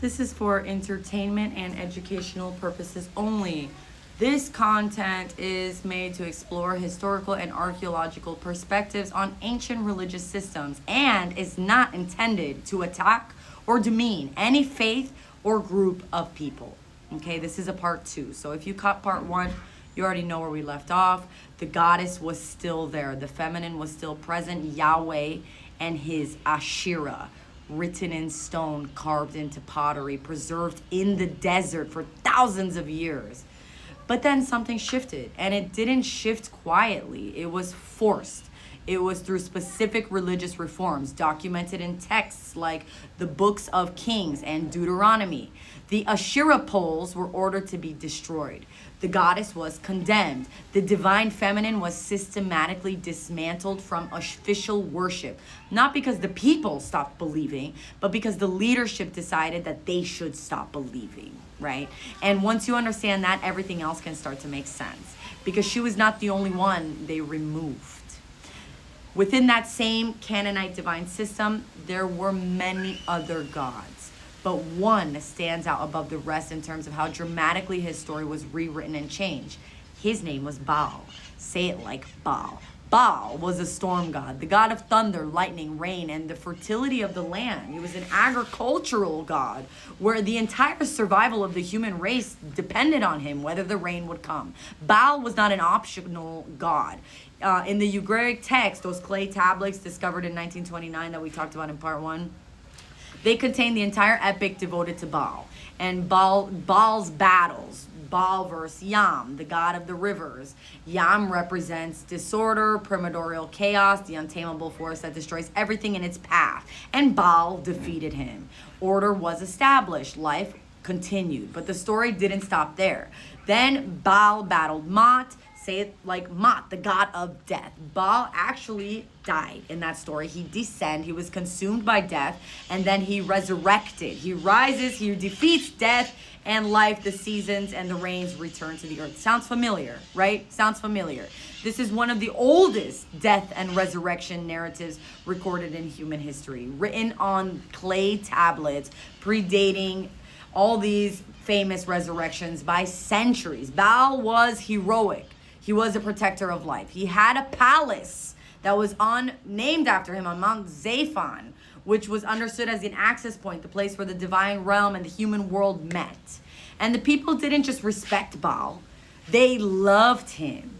This is for entertainment and educational purposes only. This content is made to explore historical and archaeological perspectives on ancient religious systems and is not intended to attack or demean any faith or group of people. Okay, this is a part 2. So if you caught part 1, you already know where we left off. The goddess was still there. The feminine was still present. Yahweh and his Asherah, written in stone, carved into pottery, preserved in the desert for thousands of years. But then something shifted, and it didn't shift quietly. It was forced. It was through specific religious reforms documented in texts like the books of Kings and Deuteronomy. The Asherah poles were ordered to be destroyed. The goddess was condemned. The divine feminine was systematically dismantled from official worship. Not because the people stopped believing, but because the leadership decided that they should stop believing, right? And once you understand that, everything else can start to make sense. Because she was not the only one they removed. Within that same Canaanite divine system, there were many other gods, but one stands out above the rest in terms of how dramatically his story was rewritten and changed. His name was Baal. Say it like Baal. Baal was a storm god, the god of thunder, lightning, rain, and the fertility of the land. He was an agricultural god where the entire survival of the human race depended on him, whether the rain would come. Baal was not an optional god. In the Ugaritic text, those clay tablets discovered in 1929 that we talked about in part 1, they contain the entire epic devoted to Baal and Baal's battles. Baal versus Yam, the god of the rivers. Yam represents disorder, primordial chaos, the untamable force that destroys everything in its path. And Baal defeated him. Order was established. Life continued. But the story didn't stop there. Then Baal battled Mot. Say it like Mot, the god of death. Baal actually died in that story. He descended, he was consumed by death, and then he resurrected. He rises, he defeats death and life, the seasons and the rains return to the earth. Sounds familiar, right? Sounds familiar. This is one of the oldest death and resurrection narratives recorded in human history, written on clay tablets, predating all these famous resurrections by centuries. Baal was heroic. He was a protector of life. He had a palace that was named after him on Mount Zaphon, which was understood as an access point, the place where the divine realm and the human world met. And the people didn't just respect Baal, they loved him.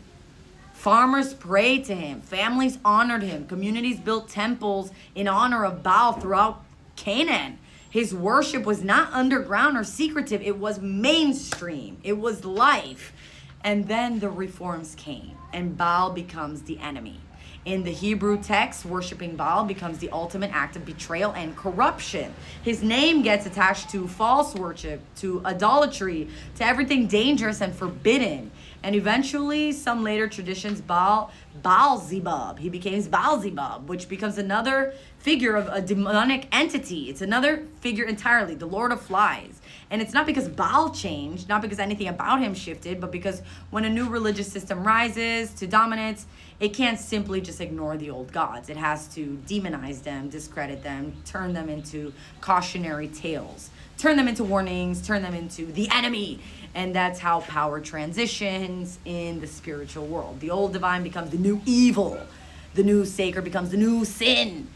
Farmers prayed to him, families honored him, communities built temples in honor of Baal throughout Canaan. His worship was not underground or secretive, it was mainstream, it was life. And then the reforms came, and Baal becomes the enemy. In the Hebrew text, worshiping Baal becomes the ultimate act of betrayal and corruption. His name gets attached to false worship, to idolatry, to everything dangerous and forbidden. And eventually, some later traditions, Baal-zebub. He becomes Baal-zebub, which becomes another figure of a demonic entity. It's another figure entirely, the Lord of Flies. And it's not because Baal changed, not because anything about him shifted, but because when a new religious system rises to dominance, it can't simply just ignore the old gods. It has to demonize them, discredit them, turn them into cautionary tales, turn them into warnings, turn them into the enemy. And that's how power transitions in the spiritual world. The old divine becomes the new evil. The new sacred becomes the new sin.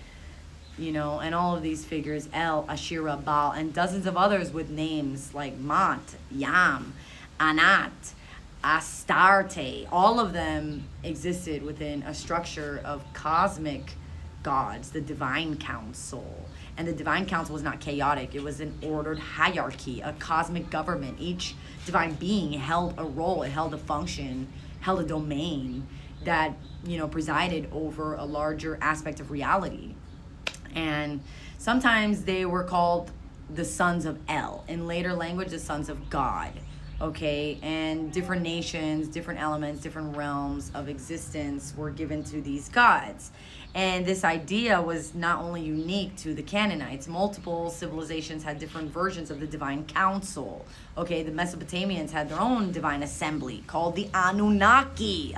You know, and all of these figures, El, Asherah, Baal, and dozens of others with names like Mot, Yam, Anat, Astarte, all of them existed within a structure of cosmic gods, the divine council. And the divine council was not chaotic. It was an ordered hierarchy, a cosmic government. Each divine being held a role, it held a function, held a domain that, you know, presided over a larger aspect of reality. And sometimes they were called the sons of El. In later language, the sons of God. Okay, and different nations, different elements, different realms of existence were given to these gods. And this idea was not only unique to the Canaanites. Multiple civilizations had different versions of the divine council. Okay, the Mesopotamians had their own divine assembly called the Anunnaki.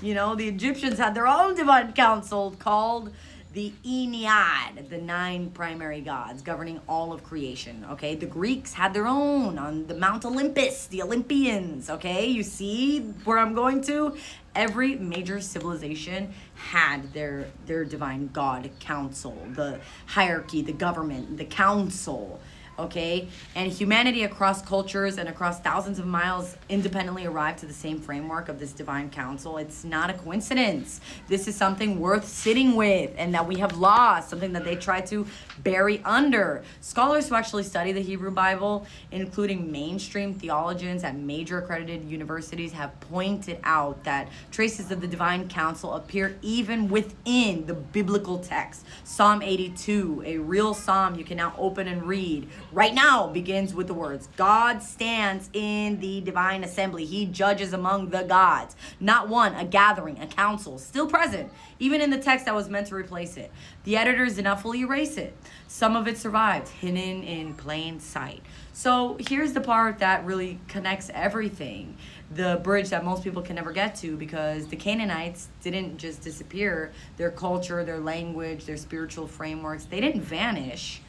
You know, the Egyptians had their own divine council called the Ennead, the 9 primary gods governing all of creation, okay? The Greeks had their own on the Mount Olympus, the Olympians, okay? You see where I'm going to? Every major civilization had their divine god council, the hierarchy, the government, the council, okay? And humanity across cultures and across thousands of miles independently arrived to the same framework of this divine council. It's not a coincidence. This is something worth sitting with and that we have lost, something that they try to bury under. Scholars who actually study the Hebrew Bible, including mainstream theologians at major accredited universities, have pointed out that traces of the divine council appear even within the biblical text. Psalm 82, a real psalm you can now open and read right now, begins with the words, God stands in the divine assembly. He judges among the gods. Not one, a gathering, a council, still present, even in the text that was meant to replace it. The editors did not fully erase it. Some of it survived, hidden in plain sight. So here's the part that really connects everything. The bridge that most people can never get to, because the Canaanites didn't just disappear. Their culture, their language, their spiritual frameworks, they didn't vanish.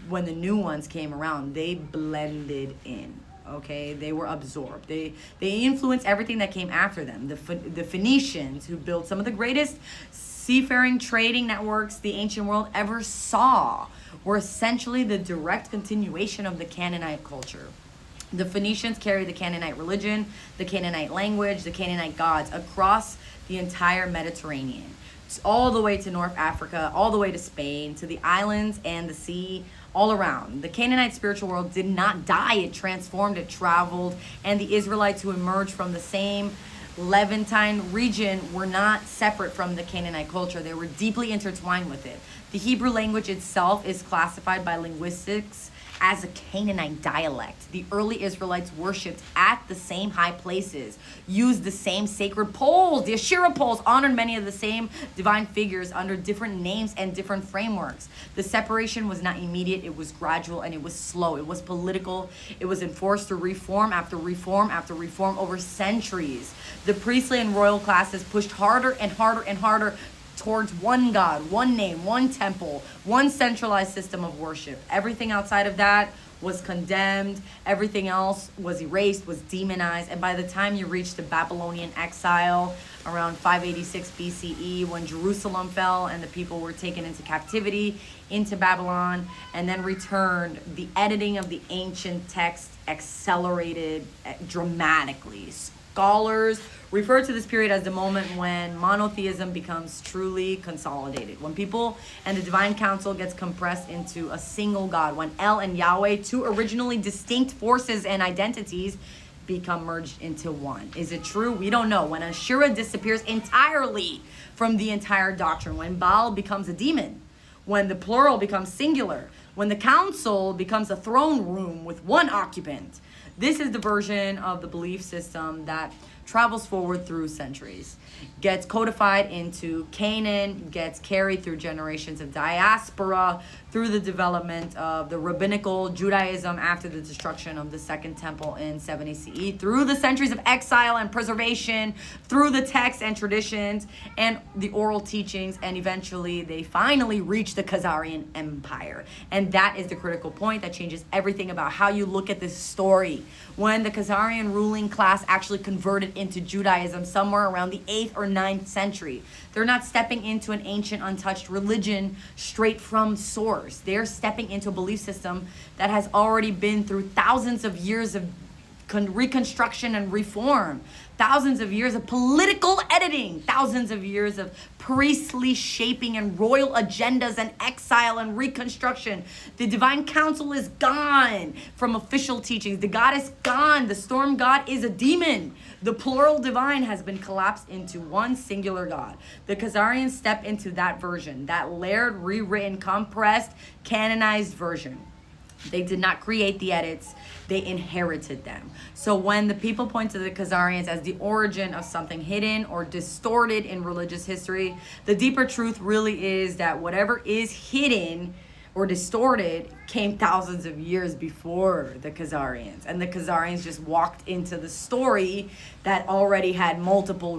When the new ones came around, they blended in, okay? They were absorbed. They influenced everything that came after them. The Phoenicians, who built some of the greatest seafaring trading networks the ancient world ever saw, were essentially the direct continuation of the Canaanite culture. The Phoenicians carried the Canaanite religion, the Canaanite language, the Canaanite gods across the entire Mediterranean, all the way to North Africa, all the way to Spain, to the islands and the sea, all around. The Canaanite spiritual world did not die. It transformed, it traveled, and the Israelites who emerged from the same Levantine region were not separate from the Canaanite culture. They were deeply intertwined with it. The Hebrew language itself is classified by linguistics as a Canaanite dialect. The early Israelites worshipped at the same high places, used the same sacred poles. The Asherah poles honored many of the same divine figures under different names and different frameworks. The separation was not immediate, it was gradual, and it was slow. It was political. It was enforced through reform after reform after reform over centuries. The priestly and royal classes pushed harder and harder and harder towards one God, one name, one temple, one centralized system of worship. Everything outside of that was condemned. Everything else was erased, was demonized. And by the time you reach the Babylonian exile around 586 BCE, when Jerusalem fell and the people were taken into captivity into Babylon and then returned, the editing of the ancient text accelerated dramatically. Scholars refer to this period as the moment when monotheism becomes truly consolidated. When people and the divine council gets compressed into a single God. When El and Yahweh, two originally distinct forces and identities, become merged into one. Is it true? We don't know. When Asherah disappears entirely from the entire doctrine. When Baal becomes a demon. When the plural becomes singular. When the council becomes a throne room with one occupant. This is the version of the belief system that travels forward through centuries, gets codified into Canaan, gets carried through generations of diaspora, through the development of the rabbinical Judaism after the destruction of the Second Temple in 70 CE, through the centuries of exile and preservation, through the texts and traditions and the oral teachings, and eventually they finally reach the Khazarian Empire. And that is the critical point that changes everything about how you look at this story. When the Khazarian ruling class actually converted into Judaism somewhere around the 8th or 9th century. They're not stepping into an ancient untouched religion straight from source. They're stepping into a belief system that has already been through thousands of years of reconstruction and reform, thousands of years of political editing, thousands of years of priestly shaping and royal agendas and exile and reconstruction. The divine council is gone from official teachings. The God is gone. The storm god is a demon. The plural divine has been collapsed into one singular God. The Khazarians step into that version, that layered, rewritten, compressed, canonized version. They did not create the edits, they inherited them. So when the people point to the Khazarians as the origin of something hidden or distorted in religious history, the deeper truth really is that whatever is hidden or distorted came thousands of years before the Khazarians. And the Khazarians just walked into the story that already had multiple